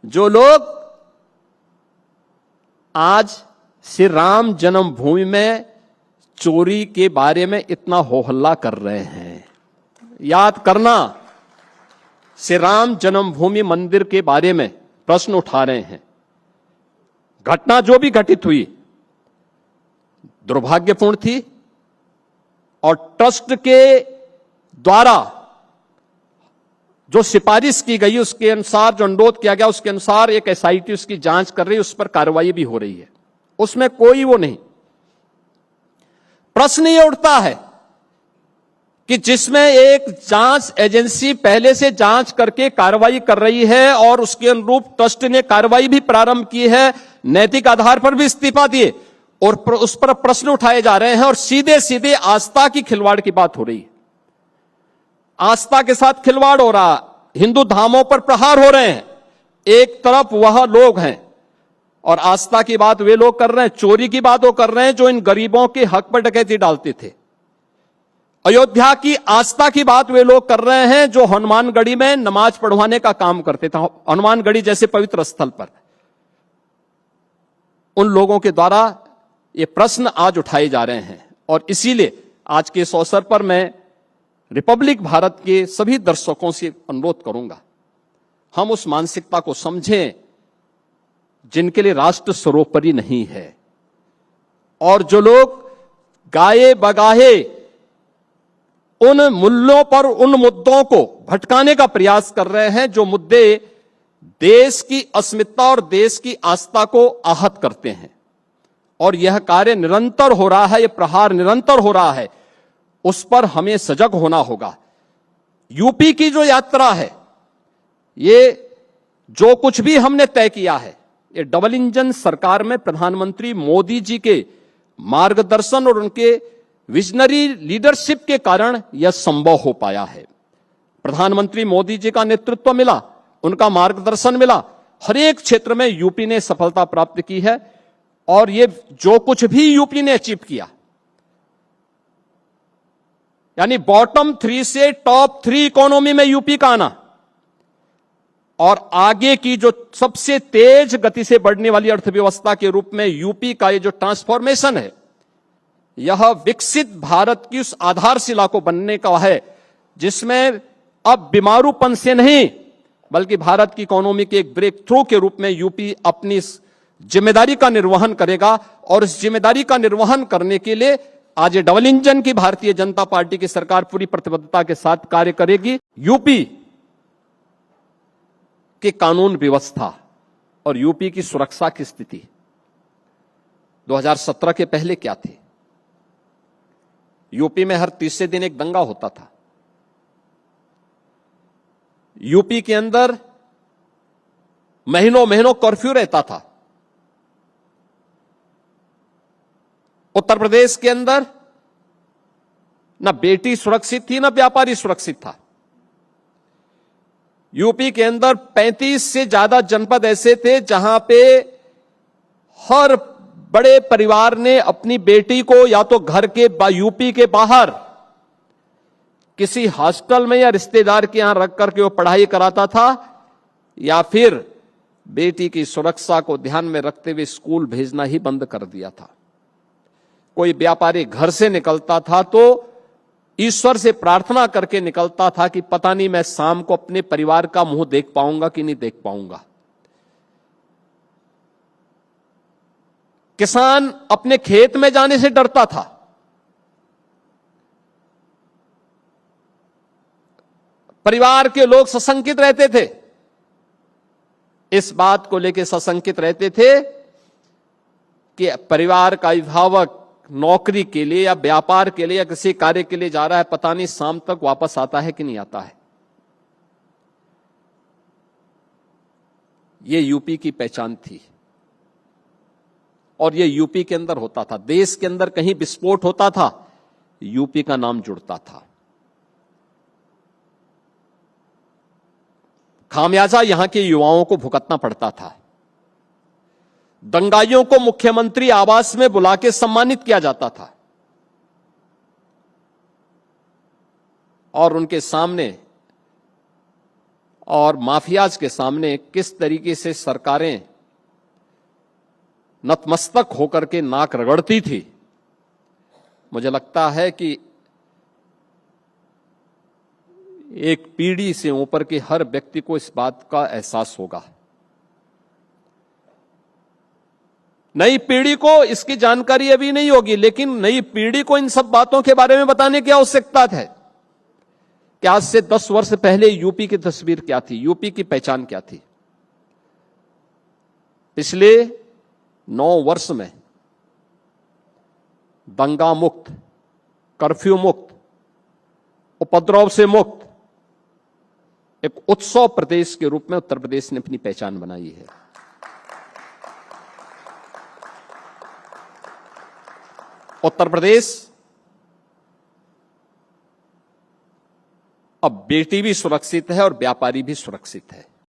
जो लोग आज श्री राम जन्मभूमि में चोरी के बारे में इतना हो हल्ला कर रहे हैं, याद करना, श्री राम जन्मभूमि मंदिर के बारे में प्रश्न उठा रहे हैं। घटना जो भी घटित हुई दुर्भाग्यपूर्ण थी और ट्रस्ट के द्वारा जो सिफारिश की गई उसके अनुसार, जो अनुरोध किया गया उसके अनुसार एक एसआईटी उसकी जांच कर रही है, उस पर कार्रवाई भी हो रही है, उसमें कोई वो नहीं। प्रश्न ये उठता है कि जिसमें एक जांच एजेंसी पहले से जांच करके कार्रवाई कर रही है और उसके अनुरूप ट्रस्ट ने कार्रवाई भी प्रारंभ की है, नैतिक आधार पर भी इस्तीफा दिए और उस पर प्रश्न उठाए जा रहे हैं और सीधे सीधे आस्था की खिलवाड़ की बात हो रही है। आस्था के साथ खिलवाड़ हो रहा, हिंदू धामों पर प्रहार हो रहे हैं। एक तरफ वह लोग हैं और आस्था की बात वे लोग कर रहे हैं, चोरी की बात वो कर रहे हैं जो इन गरीबों के हक पर डकैती डालते थे। अयोध्या की आस्था की बात वे लोग कर रहे हैं जो हनुमानगढ़ी में नमाज पढ़वाने का काम करते थे, हनुमानगढ़ी जैसे पवित्र स्थल पर। उन लोगों के द्वारा ये प्रश्न आज उठाए जा रहे हैं और इसीलिए आज के इस अवसर पर मैं रिपब्लिक भारत के सभी दर्शकों से अनुरोध करूंगा, हम उस मानसिकता को समझें जिनके लिए राष्ट्र सर्वोपरि नहीं है और जो लोग गाए बगाहे उन मूल्यों पर, उन मुद्दों को भटकाने का प्रयास कर रहे हैं जो मुद्दे देश की अस्मिता और देश की आस्था को आहत करते हैं। और यह कार्य निरंतर हो रहा है, यह प्रहार निरंतर हो रहा है, उस पर हमें सजग होना होगा। यूपी की जो यात्रा है, ये जो कुछ भी हमने तय किया है, ये डबल इंजन सरकार में प्रधानमंत्री मोदी जी के मार्गदर्शन और उनके विजनरी लीडरशिप के कारण यह संभव हो पाया है। प्रधानमंत्री मोदी जी का नेतृत्व मिला, उनका मार्गदर्शन मिला, हर एक क्षेत्र में यूपी ने सफलता प्राप्त की है और ये जो कुछ भी यूपी ने अचीव किया, यानी बॉटम 3 से टॉप 3 इकोनॉमी में यूपी का आना और आगे की जो सबसे तेज गति से बढ़ने वाली अर्थव्यवस्था के रूप में यूपी का ये जो ट्रांसफॉर्मेशन है, यह विकसित भारत की उस आधारशिला को बनने का है जिसमें अब बीमारूपन से नहीं बल्कि भारत की इकोनॉमी के एक ब्रेक थ्रू के रूप में यूपी अपनी जिम्मेदारी का निर्वहन करेगा। और इस जिम्मेदारी का निर्वहन करने के लिए आज ये डबल इंजन की भारतीय जनता पार्टी की सरकार पूरी प्रतिबद्धता के साथ कार्य करेगी। यूपी की कानून व्यवस्था और यूपी की सुरक्षा की स्थिति 2017 के पहले क्या थी? यूपी में हर तीसरे दिन एक दंगा होता था। यूपी के अंदर महीनों महीनों कर्फ्यू रहता था। उत्तर प्रदेश के अंदर ना बेटी सुरक्षित थी ना व्यापारी सुरक्षित था। यूपी के अंदर 35 से ज्यादा जनपद ऐसे थे जहां पे हर बड़े परिवार ने अपनी बेटी को या तो घर के यूपी के बाहर किसी हॉस्टल में या रिश्तेदार के यहां रख करके वो पढ़ाई कराता था या फिर बेटी की सुरक्षा को ध्यान में रखते हुए स्कूल भेजना ही बंद कर दिया था। कोई व्यापारी घर से निकलता था तो ईश्वर से प्रार्थना करके निकलता था कि पता नहीं मैं शाम को अपने परिवार का मुंह देख पाऊंगा कि नहीं देख पाऊंगा। किसान अपने खेत में जाने से डरता था। परिवार के लोग सशंकित रहते थे, इस बात को लेकर सशंकित रहते थे कि परिवार का अभिभावक नौकरी के लिए या व्यापार के लिए या किसी कार्य के लिए जा रहा है, पता नहीं शाम तक वापस आता है कि नहीं आता है। ये यूपी की पहचान थी और ये यूपी के अंदर होता था। देश के अंदर कहीं विस्फोट होता था, यूपी का नाम जुड़ता था। खामियाजा यहां के युवाओं को भुगतना पड़ता था। दंगाइयों को मुख्यमंत्री आवास में बुला के सम्मानित किया जाता था और उनके सामने और माफियाज के सामने किस तरीके से सरकारें नतमस्तक होकर के नाक रगड़ती थी, मुझे लगता है कि एक पीढ़ी से ऊपर के हर व्यक्ति को इस बात का एहसास होगा। नई पीढ़ी को इसकी जानकारी अभी नहीं होगी, लेकिन नई पीढ़ी को इन सब बातों के बारे में बताने की आवश्यकता है कि आज से 10 वर्ष पहले यूपी की तस्वीर क्या थी, यूपी की पहचान क्या थी। पिछले 9 वर्ष में दंगा मुक्त, कर्फ्यू मुक्त, उपद्रव से मुक्त एक उत्सव प्रदेश के रूप में उत्तर प्रदेश ने अपनी पहचान बनाई है। उत्तर प्रदेश अब बेटी भी सुरक्षित है और व्यापारी भी सुरक्षित है।